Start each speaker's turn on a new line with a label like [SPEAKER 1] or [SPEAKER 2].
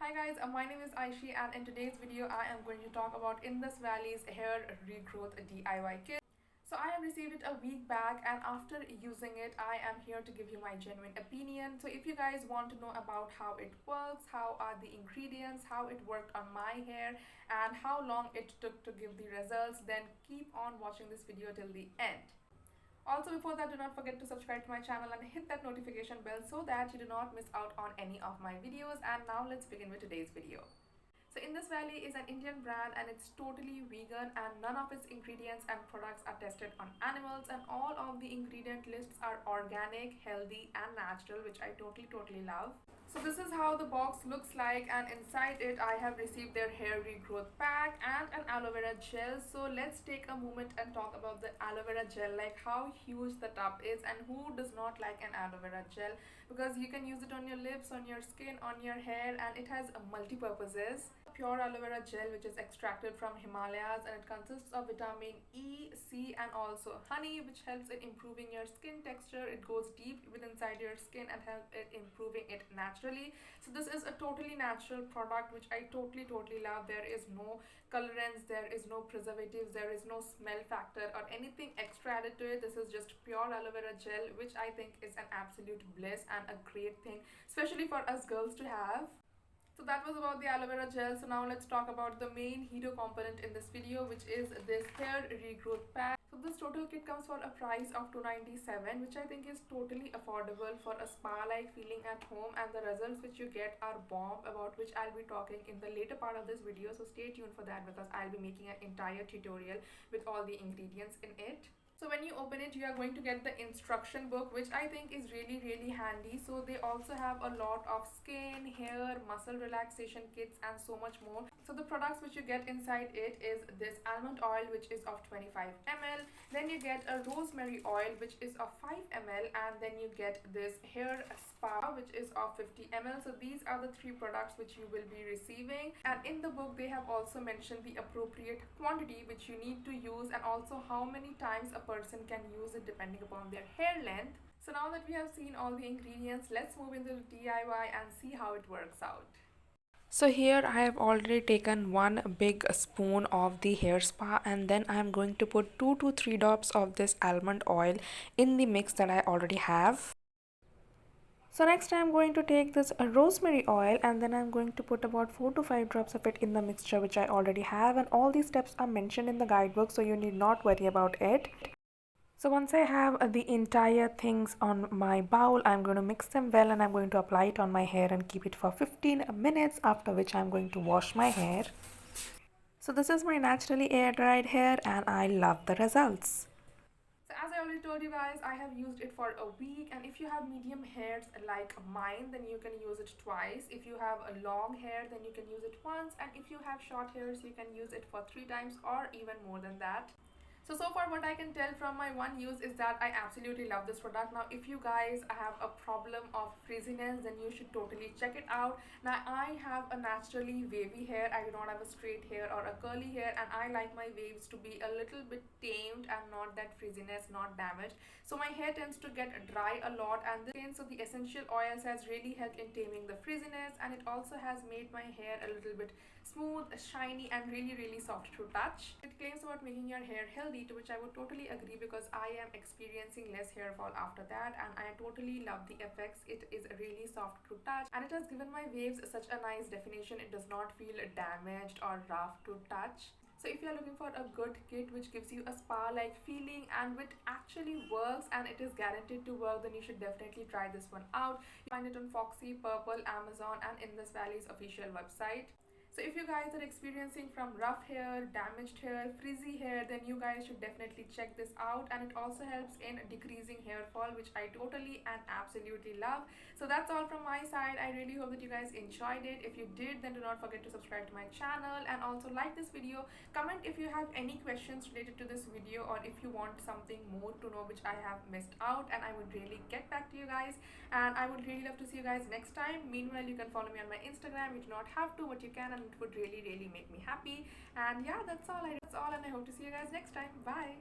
[SPEAKER 1] Hi guys, my name is Ayashee and in today's video I am going to talk about Indus Valley's hair regrowth DIY kit. So I have received it a week back and after using it I am here to give you my genuine opinion. So if you guys want to know about how it works, how are the ingredients, how it worked on my hair and how long it took to give the results, then keep on watching this video till the end. Also, before that, do not forget to subscribe to my channel and hit that notification bell so that you do not miss out on any of my videos. And now let's begin with today's video. So Indus Valley is an Indian brand and it's totally vegan and none of its ingredients and products are tested on animals, and all of the ingredient lists are organic, healthy and natural, which I totally love. So this is how the box looks like, and inside it I have received their hair regrowth pack and an aloe vera gel. So let's take a moment and talk about the aloe vera gel, like how huge the tub is and who does not like an aloe vera gel, because you can use it on your lips, on your skin, on your hair, and it has multi-purposes. Pure aloe vera gel which is extracted from Himalayas and it consists of vitamin E, C and also honey, which helps in improving your skin texture. It goes deep within inside your skin and helps it improving it naturally. So this is a totally natural product which I totally love. There is no colorants, there is no preservatives, there is no smell factor or anything extra added to it. This is just pure aloe vera gel, which I think is an absolute bliss and a great thing, especially for us girls to have. So that was about the aloe vera gel. So now let's talk about the main hero component in this video, which is this hair regrowth pack. So this total kit comes for a price of $297, which I think is totally affordable for a spa-like feeling at home, and the results which you get are bomb, about which I'll be talking in the later part of this video. So stay tuned for that because I'll be making an entire tutorial with all the ingredients in it. So when you open it, you are going to get the instruction book, which I think is really handy. So they also have a lot of skin, hair, muscle relaxation kits and so much more. So the products which you get inside it is this almond oil, which is of 25 ml. Then you get a rosemary oil, which is of 5 ml, and then you get this hair spa, which is of 50 ml. So these are the three products which you will be receiving, and in the book they have also mentioned the appropriate quantity which you need to use and also how many times a person can use it depending upon their hair length. So now that we have seen all the ingredients, let's move into the DIY and see how it works out. So here I have already taken one big spoon of the hair spa, and then I am going to put 2 to 3 drops of this almond oil in the mix that I already have. So next I am going to take this rosemary oil, and then I am going to put about 4 to 5 drops of it in the mixture which I already have, and all these steps are mentioned in the guidebook, so you need not worry about it. So once I have the entire things on my bowl, I'm going to mix them well and I'm going to apply it on my hair and keep it for 15 minutes, after which I'm going to wash my hair. So this is my naturally air dried hair and I love the results. So as I already told you guys, I have used it for a week, and if you have medium hairs like mine, then you can use it twice. If you have a long hair, then you can use it once, and if you have short hairs, you can use it for 3 times or even more than that. So far what I can tell from my one use is that I absolutely love this product. Now if you guys have a problem of frizziness, then you should totally check it out. Now I have a naturally wavy hair. I do not have a straight hair or a curly hair, and I like my waves to be a little bit tamed and not that frizziness, not damaged. So my hair tends to get dry a lot, and so the essential oils has really helped in taming the frizziness, and it also has made my hair a little bit smooth, shiny and really soft to touch. It claims about making your hair healthy, to which I would totally agree because I am experiencing less hair fall after that, and I totally love the effects. It is really soft to touch and it has given my waves such a nice definition. It does not feel damaged or rough to touch. So if you are looking for a good kit which gives you a spa-like feeling and which actually works and it is guaranteed to work, then you should definitely try this one out. You find it on Foxy, Purple, Amazon and Indus Valley's official website. So if you guys are experiencing from rough hair, damaged hair, frizzy hair, then you guys should definitely check this out, and it also helps in decreasing hair fall, which I totally and absolutely love. So that's all from my side. I really hope that you guys enjoyed it. If you did, then do not forget to subscribe to my channel and also like this video. Comment if you have any questions related to this video, or if you want something more to know which I have missed out, and I would really get back to you guys, and I would really love to see you guys next time. Meanwhile, you can follow me on my Instagram. You do not have to, but you can, and it would really make me happy. And yeah, that's all and I hope to see you guys next time. Bye.